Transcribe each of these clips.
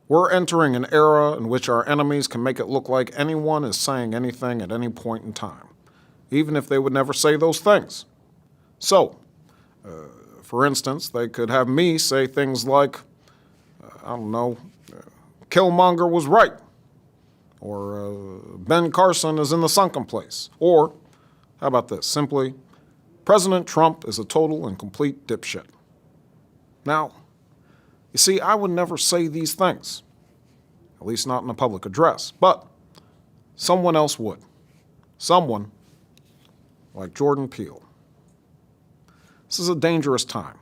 We're entering an era in which our enemies can make it look like anyone is saying anything at any point in time, even if they would never say those things. So, for instance, they could have me say things like, Killmonger was right, or Ben Carson is in the sunken place, or, how about this, simply, President Trump is a total and complete dipshit. Now, you see, I would never say these things, at least not in a public address, but someone else would. Someone like Jordan Peele. This is a dangerous time.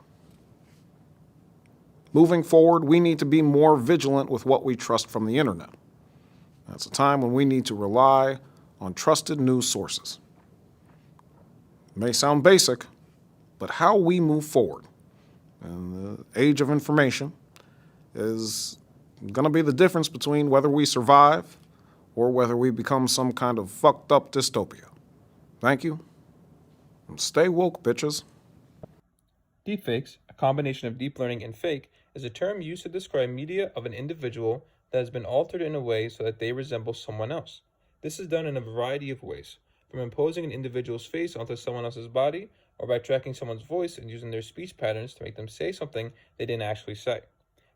Moving forward, we need to be more vigilant with what we trust from the internet. That's a time when we need to rely on trusted news sources. It may sound basic, but how we move forward in the age of information is going to be the difference between whether we survive or whether we become some kind of fucked up dystopia. Thank you, and stay woke, bitches. Deepfakes, a combination of deep learning and fake, is a term used to describe media of an individual that has been altered in a way so that they resemble someone else. This is done in a variety of ways, from imposing an individual's face onto someone else's body, or by tracking someone's voice and using their speech patterns to make them say something they didn't actually say.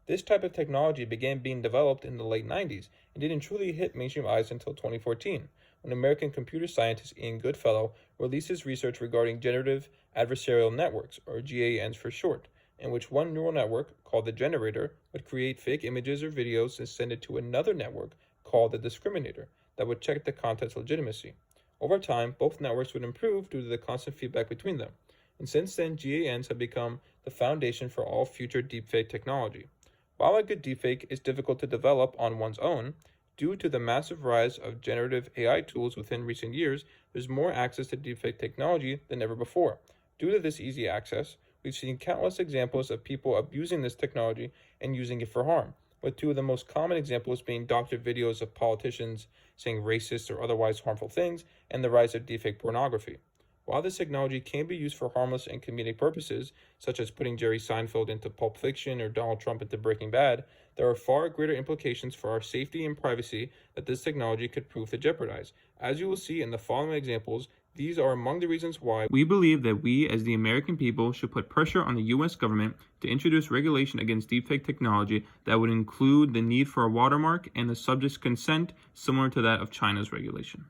This type of technology began being developed in the late 90s and didn't truly hit mainstream eyes until 2014, when American computer scientist Ian Goodfellow released his research regarding generative adversarial networks, or GANs for short, in which one neural network, called the generator, would create fake images or videos and send it to another network, called the discriminator, that would check the content's legitimacy. Over time, both networks would improve due to the constant feedback between them, and since then, GANs have become the foundation for all future deepfake technology. While a good deepfake is difficult to develop on one's own, due to the massive rise of generative AI tools within recent years, there's more access to deepfake technology than ever before. Due to this easy access, we've seen countless examples of people abusing this technology and using it for harm, with two of the most common examples being doctored videos of politicians saying racist or otherwise harmful things, and the rise of deepfake pornography. While this technology can be used for harmless and comedic purposes, such as putting Jerry Seinfeld into Pulp Fiction or Donald Trump into Breaking Bad, there are far greater implications for our safety and privacy that this technology could prove to jeopardize. As you will see in the following examples, these are among the reasons why we believe that we, as the American people, should put pressure on the U.S. government to introduce regulation against deepfake technology that would include the need for a watermark and the subject's consent, similar to that of China's regulation.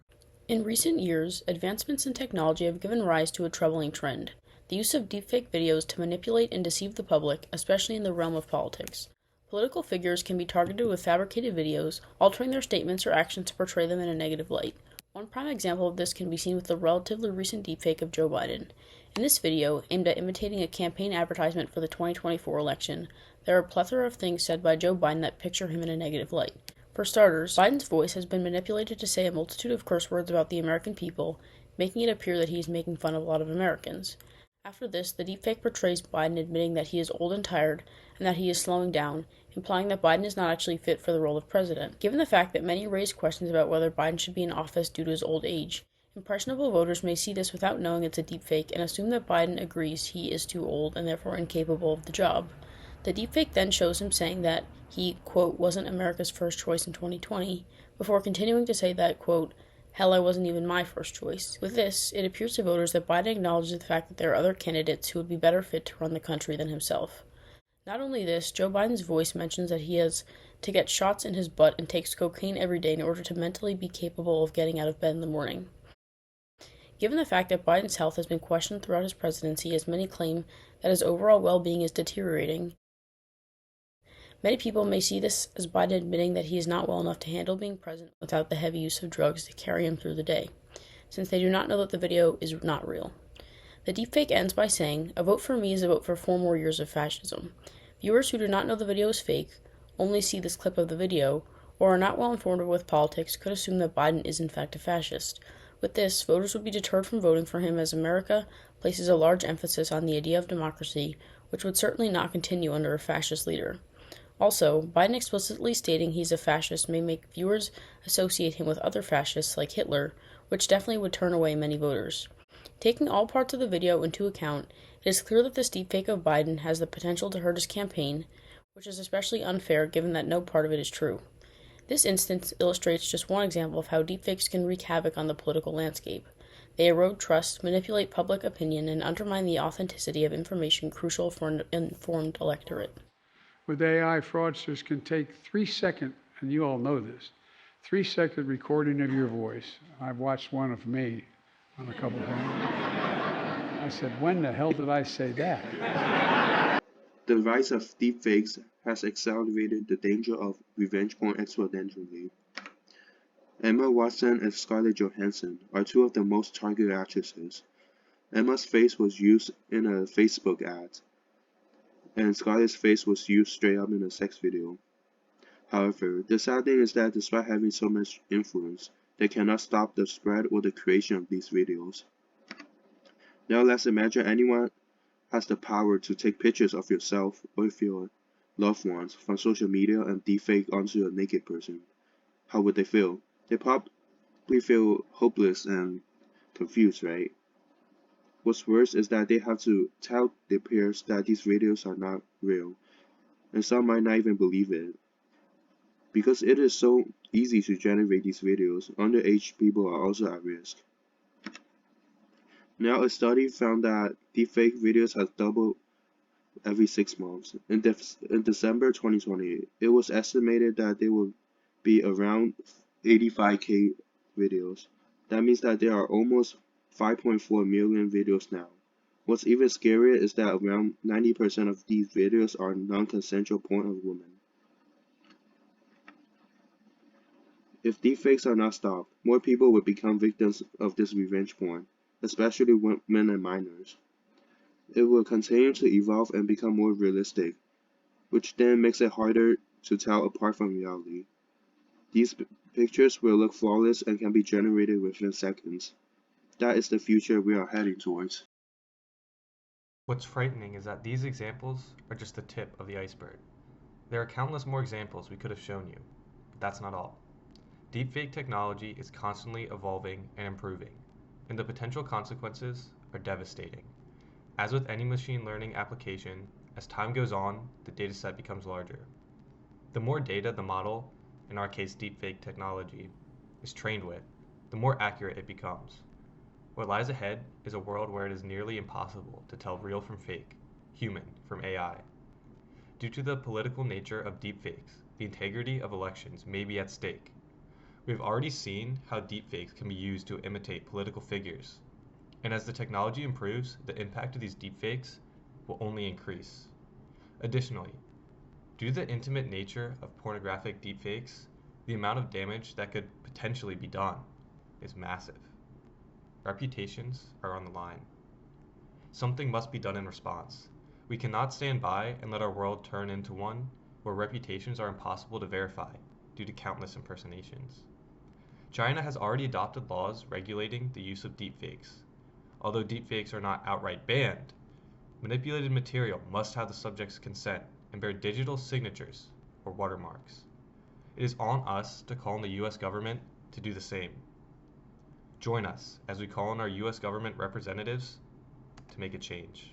In recent years, advancements in technology have given rise to a troubling trend: the use of deepfake videos to manipulate and deceive the public, especially in the realm of politics. Political figures can be targeted with fabricated videos, altering their statements or actions to portray them in a negative light. One prime example of this can be seen with the relatively recent deepfake of Joe Biden. In this video, aimed at imitating a campaign advertisement for the 2024 election, there are a plethora of things said by Joe Biden that picture him in a negative light. For starters, Biden's voice has been manipulated to say a multitude of curse words about the American people, making it appear that he is making fun of a lot of Americans. After this, the deepfake portrays Biden admitting that he is old and tired, and that he is slowing down, implying that Biden is not actually fit for the role of president. Given the fact that many raise questions about whether Biden should be in office due to his old age, impressionable voters may see this without knowing it's a deepfake and assume that Biden agrees he is too old and therefore incapable of the job. The deepfake then shows him saying that he, quote, wasn't America's first choice in 2020, before continuing to say that, quote, hell, I wasn't even my first choice. With this, it appears to voters that Biden acknowledges the fact that there are other candidates who would be better fit to run the country than himself. Not only this, Joe Biden's voice mentions that he has to get shots in his butt and takes cocaine every day in order to mentally be capable of getting out of bed in the morning. Given the fact that Biden's health has been questioned throughout his presidency, as many claim that his overall well-being is deteriorating, many people may see this as Biden admitting that he is not well enough to handle being president without the heavy use of drugs to carry him through the day, since they do not know that the video is not real. The deepfake ends by saying, "A vote for me is a vote for 4 more years of fascism." Viewers who do not know the video is fake, only see this clip of the video, or are not well informed with politics could assume that Biden is in fact a fascist. With this, voters would be deterred from voting for him, as America places a large emphasis on the idea of democracy, which would certainly not continue under a fascist leader. Also, Biden explicitly stating he's a fascist may make viewers associate him with other fascists like Hitler, which definitely would turn away many voters. Taking all parts of the video into account, it is clear that this deepfake of Biden has the potential to hurt his campaign, which is especially unfair given that no part of it is true. This instance illustrates just one example of how deepfakes can wreak havoc on the political landscape. They erode trust, manipulate public opinion, and undermine the authenticity of information crucial for an informed electorate. With AI, fraudsters can take 3-second, and you all know this, 3-second recording of your voice. I've watched one of me on a couple of things. I said, when the hell did I say that? The rise of deepfakes has accelerated the danger of revenge porn exponentially. Emma Watson and Scarlett Johansson are two of the most targeted actresses. Emma's face was used in a Facebook ad, and Scarlett's face was used straight up in a sex video. However, the sad thing is that despite having so much influence, they cannot stop the spread or the creation of these videos. Now let's imagine anyone has the power to take pictures of yourself or of your loved ones from social media and deepfake onto a naked person. How would they feel? They probably feel hopeless and confused, right? What's worse is that they have to tell their peers that these videos are not real, and some might not even believe it. Because it is so easy to generate these videos, underage people are also at risk. Now, a study found that deepfake videos have doubled every 6 months. In December 2020, it was estimated that there will be around 85K videos. That means that there are almost 5.4 million videos now. What's even scarier is that around 90% of these videos are non-consensual porn of women. If deepfakes are not stopped, more people will become victims of this revenge porn, especially women and minors. It will continue to evolve and become more realistic, which then makes it harder to tell apart from reality. These pictures will look flawless and can be generated within seconds. That is the future we are heading towards. What's frightening is that these examples are just the tip of the iceberg. There are countless more examples we could have shown you, but that's not all. Deepfake technology is constantly evolving and improving, and the potential consequences are devastating. As with any machine learning application, as time goes on, the dataset becomes larger. The more data the model, in our case deepfake technology, is trained with, the more accurate it becomes. What lies ahead is a world where it is nearly impossible to tell real from fake, human from AI. Due to the political nature of deepfakes, the integrity of elections may be at stake. We've already seen how deepfakes can be used to imitate political figures, and as the technology improves, the impact of these deepfakes will only increase. Additionally, due to the intimate nature of pornographic deepfakes, the amount of damage that could potentially be done is massive. Reputations are on the line. Something must be done in response. We cannot stand by and let our world turn into one where reputations are impossible to verify due to countless impersonations. China has already adopted laws regulating the use of deepfakes. Although deepfakes are not outright banned, manipulated material must have the subject's consent and bear digital signatures or watermarks. It is on us to call on the US government to do the same. Join us as we call on our US government representatives to make a change.